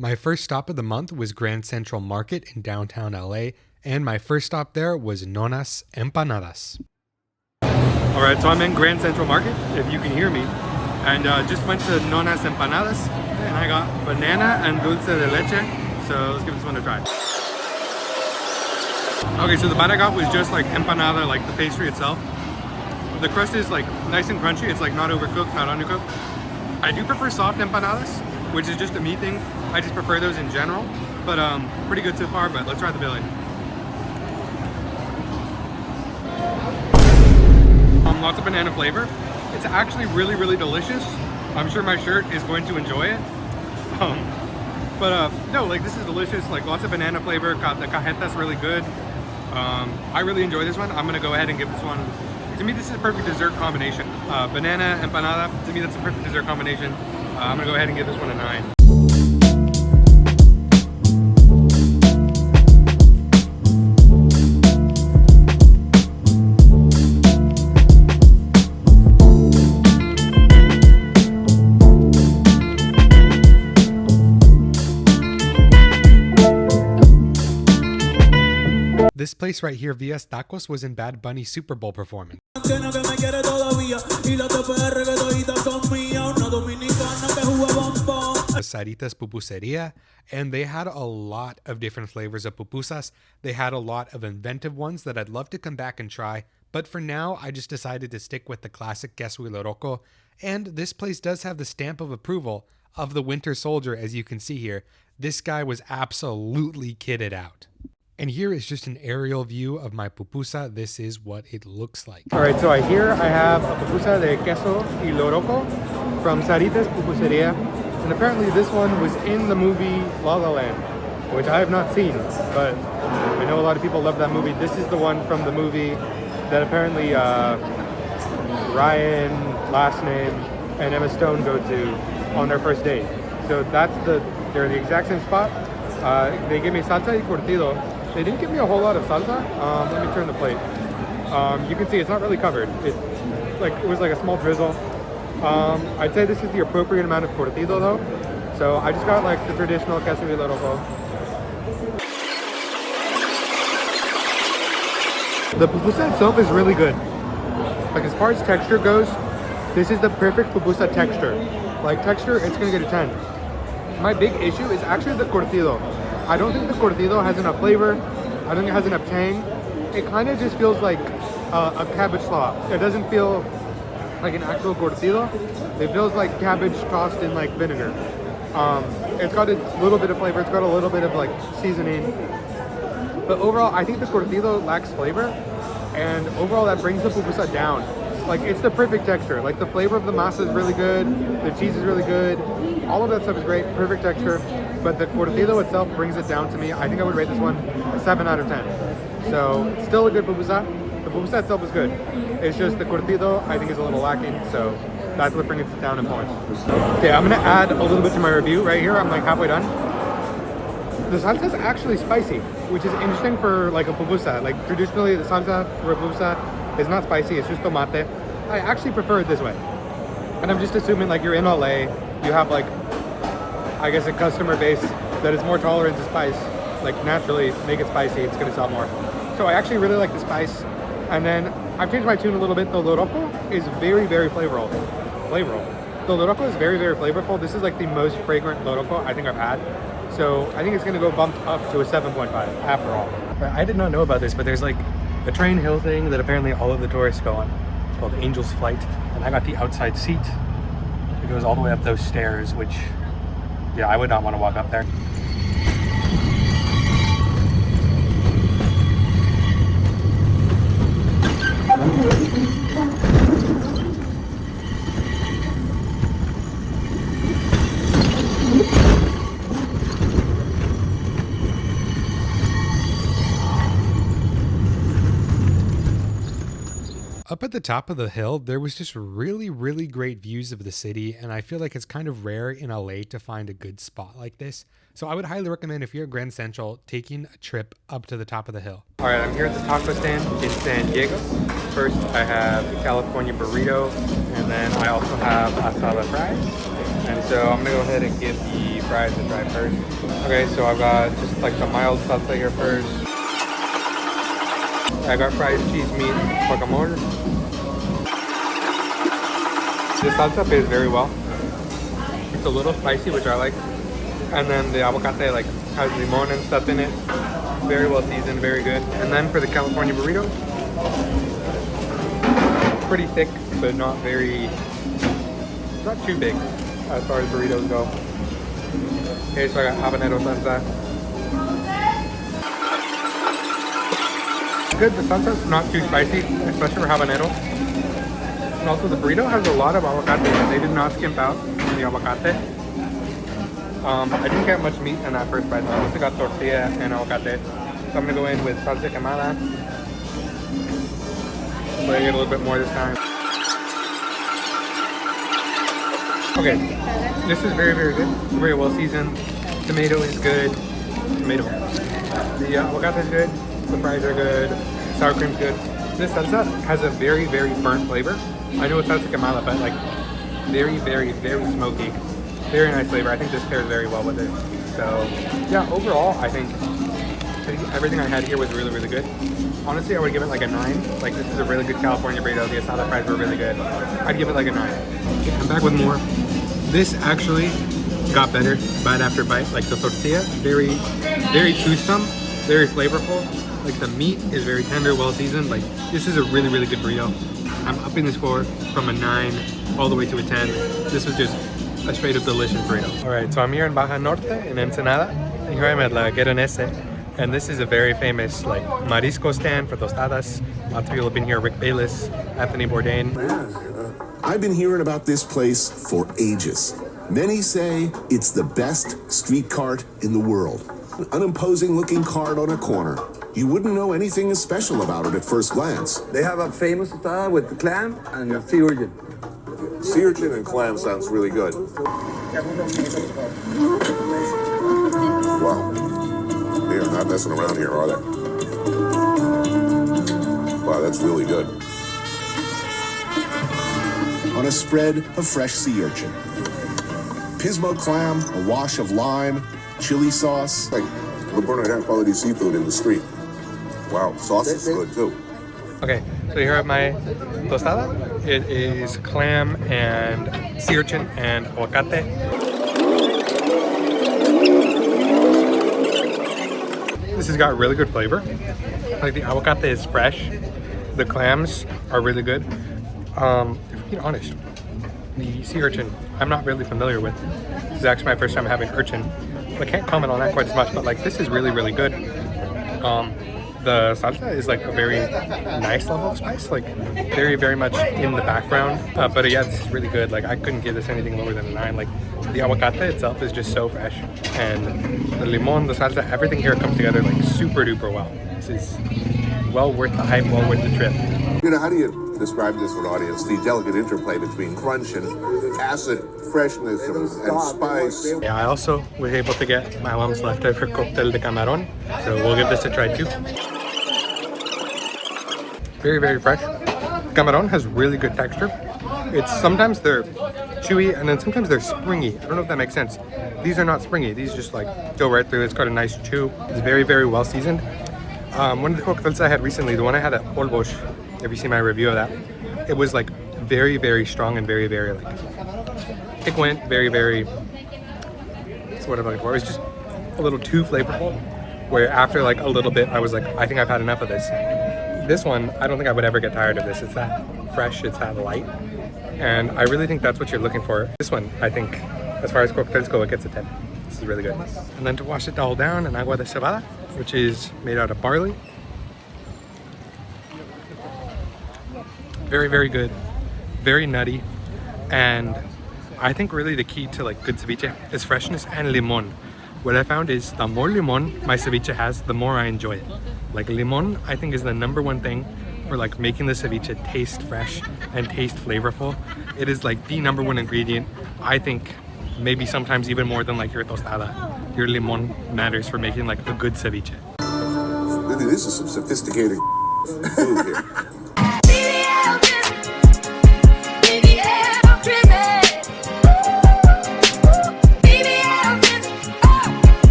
My first stop of the month was Grand Central Market in downtown LA, and my first stop there was Nona's Empanadas. Alright, so I'm in Grand Central Market, if you can hear me, and just went to Nona's Empanadas, and I got banana and dulce de leche, so let's give this one a try. Okay, so the bite I got was just like empanada, like the pastry itself. The crust is like nice and crunchy, it's like not overcooked, not undercooked. I do prefer soft empanadas, which is just a me thing. I just prefer those in general, but pretty good so far, but let's try the filling. Lots of banana flavor. It's actually really, really delicious. I'm sure my shirt is going to enjoy it. No, like this is delicious, like lots of banana flavor. The cajeta's really good. I really enjoy this one. I'm gonna go ahead and give this one, to me this is a perfect dessert combination. Banana, empanada, to me that's a perfect dessert combination. I'm gonna go ahead and give this one a 9. This place right here, Vias Tacos, was in Bad Bunny's Super Bowl performance. Saritas Pupuseria, and they had a lot of different flavors of pupusas. They had a lot of inventive ones that I'd love to come back and try, but for now, I just decided to stick with the classic queso y loroco, and this place does have the stamp of approval of the Winter Soldier, as you can see here. This guy was absolutely kitted out. And here is just an aerial view of my pupusa. This is what it looks like. All right, so here I have a pupusa de queso y loroco from Saritas Pupuseria. And apparently this one was in the movie La La Land, which I have not seen, but I know a lot of people love that movie. This is the one from the movie that apparently Ryan, last name, and Emma Stone go to on their first date. So they're the exact same spot. They gave me salsa y curtido. They didn't give me a whole lot of salsa. Let me turn the plate. You can see it's not really covered. It was like a small drizzle. I'd say this is the appropriate amount of curtido though. So I just got like the traditional queso y loroco. The pupusa itself is really good. Like as far as texture goes, this is the perfect pupusa texture. Like texture, it's gonna get a 10. My big issue is actually the curtido. I don't think the curtido has enough flavor. I don't think it has enough tang. It kind of just feels like a cabbage slaw. It doesn't feel like an actual curtido. It feels like cabbage tossed in like vinegar. It's got a little bit of flavor. It's got a little bit of like seasoning. But overall, I think the curtido lacks flavor. And overall, that brings the pupusa down. Like it's the perfect texture. Like the flavor of the masa is really good. The cheese is really good. All of that stuff is great. Perfect texture. But the curtido itself brings it down to me. I think I would rate this one a 7 out of 10. So it's still a good pupusa. The pupusa itself is good. It's just the curtido I think is a little lacking. So that's what brings it down in points. Okay, I'm gonna add a little bit to my review right here. I'm like halfway done. The salsa is actually spicy, which is interesting for like a pupusa. Like traditionally the salsa for a pupusa is not spicy, it's just tomate. I actually prefer it this way. And I'm just assuming like you're in LA, you have like, I guess a customer base that is more tolerant to spice. Like naturally make it spicy, it's gonna sell more. So I actually really like the spice. And then I've changed my tune a little bit. The loroco is very, very flavorful. The loroco is very, very flavorful. This is like the most fragrant loroco I think I've had. So I think it's gonna go bumped up to a 7.5 after all. I did not know about this, but there's like a train hill thing that apparently all of the tourists go on called Angel's Flight. And I got the outside seat. It goes all the way up those stairs, which, yeah, I would not want to walk up there. Up at the top of the hill, there was just really, really great views of the city, and I feel like it's kind of rare in LA to find a good spot like this. So I would highly recommend, if you're at Grand Central, taking a trip up to the top of the hill. All right, I'm here at the taco stand in San Diego. First, I have California burrito, and then I also have asada fries. And so I'm gonna go ahead and give the fries a try first. Okay, so I've got just like the mild salsa here first. I got fries, cheese, meat, guacamole. This salsa pairs very well. It's a little spicy, which I like. And then the aguacate like has limon and stuff in it. Very well seasoned, very good. And then for the California burrito, pretty thick, but not too big as far as burritos go. Okay, so I got habanero salsa. Good, the salsa's not too spicy, especially for habanero. And also the burrito has a lot of aguacate. They did not skimp out on the aguacate. I didn't get much meat in that first bite though. I mostly got tortilla and aguacate. So I'm gonna go in with salsa quemada. Playing it a little bit more this time. Okay, this is very, very good. Very well seasoned. Tomato is good. Tomato. The avocado is good. The fries are good. Sour cream's good. This salsa has a very, very burnt flavor. I know it's salsa quemada, but like very, very, very smoky. Very nice flavor. I think this pairs very well with it. So yeah, overall, I think everything I had here was really, really good. Honestly, I would give it like a 9. Like this is a really good California burrito. The asada fries were really good. I'd give it like a 9. Okay, I'm back with more. This actually got better bite after bite. Like the tortilla, very, very toothsome, very flavorful. Like the meat is very tender, well seasoned. Like this is a really, really good burrito. I'm upping the score from a 9 all the way to a 10. This was just a straight up delicious burrito. All right, so I'm here in Baja Norte in Ensenada. And here I'm at La Guerrerense. And this is a very famous like marisco stand for tostadas. Lots of people have been here. Rick Bayless, Anthony Bourdain. I've been hearing about this place for ages. Many say it's the best street cart in the world. An unimposing looking cart on a corner. You wouldn't know anything is special about it at first glance. They have a famous tostada with the clam and the sea urchin. Sea urchin and clam sounds really good. Wow. They are not messing around here, are they? Wow, that's really good. On a spread of fresh sea urchin. Pismo clam, a wash of lime, chili sauce. Like the Bernard quality seafood in the street. Wow, sauce is good too. Okay, so here at my tostada, it is clam and sea urchin and aguacate. This has got really good flavor. Like the aguacate is fresh. The clams are really good. If I'm being honest, the sea urchin I'm not really familiar with. This is actually my first time having urchin. I can't comment on that quite as much, but like this is really, really good. The salsa is like a very nice level of spice, like very, very much in the background. But yeah, it's really good. Like I couldn't give this anything lower than a 9. Like the aguacate itself is just so fresh, and the limon, the salsa, everything here comes together like super duper well. This is well worth the hype, well worth the trip. You know, how do you describe this for an audience? The delicate interplay between crunch and acid, freshness, and spice. Yeah, I also was able to get my mom's leftover cocktail de camarón, so we'll give this a try too. Very, very fresh. Camarón has really good texture. It's sometimes they're chewy and then sometimes they're springy. I don't know if that makes sense. These are not springy. These just like go right through. It's got a nice chew. It's very, very well seasoned. One of the cocktails I had recently, the one I had at Olbosch, if you see my review of that, it was like very, very strong and very, very like, it went very, very, that's what I'm looking for. It was just a little too flavorful, where after like a little bit, I was like, I think I've had enough of this. This one, I don't think I would ever get tired of this. It's that fresh, it's that light. And I really think that's what you're looking for. This one, I think, as far as cocktails go, it gets a 10. This is really good. And then to wash it all down, an agua de cebada, which is made out of barley. Very, very good. Very nutty. And I think really the key to like good ceviche is freshness and limon. What I found is the more limon my ceviche has, the more I enjoy it. Like limon, I think is the #1 thing for like making the ceviche taste fresh and taste flavorful. It is like the #1 ingredient. I think maybe sometimes even more than like your tostada. Your limon matters for making like a good ceviche. This is some sophisticated food here.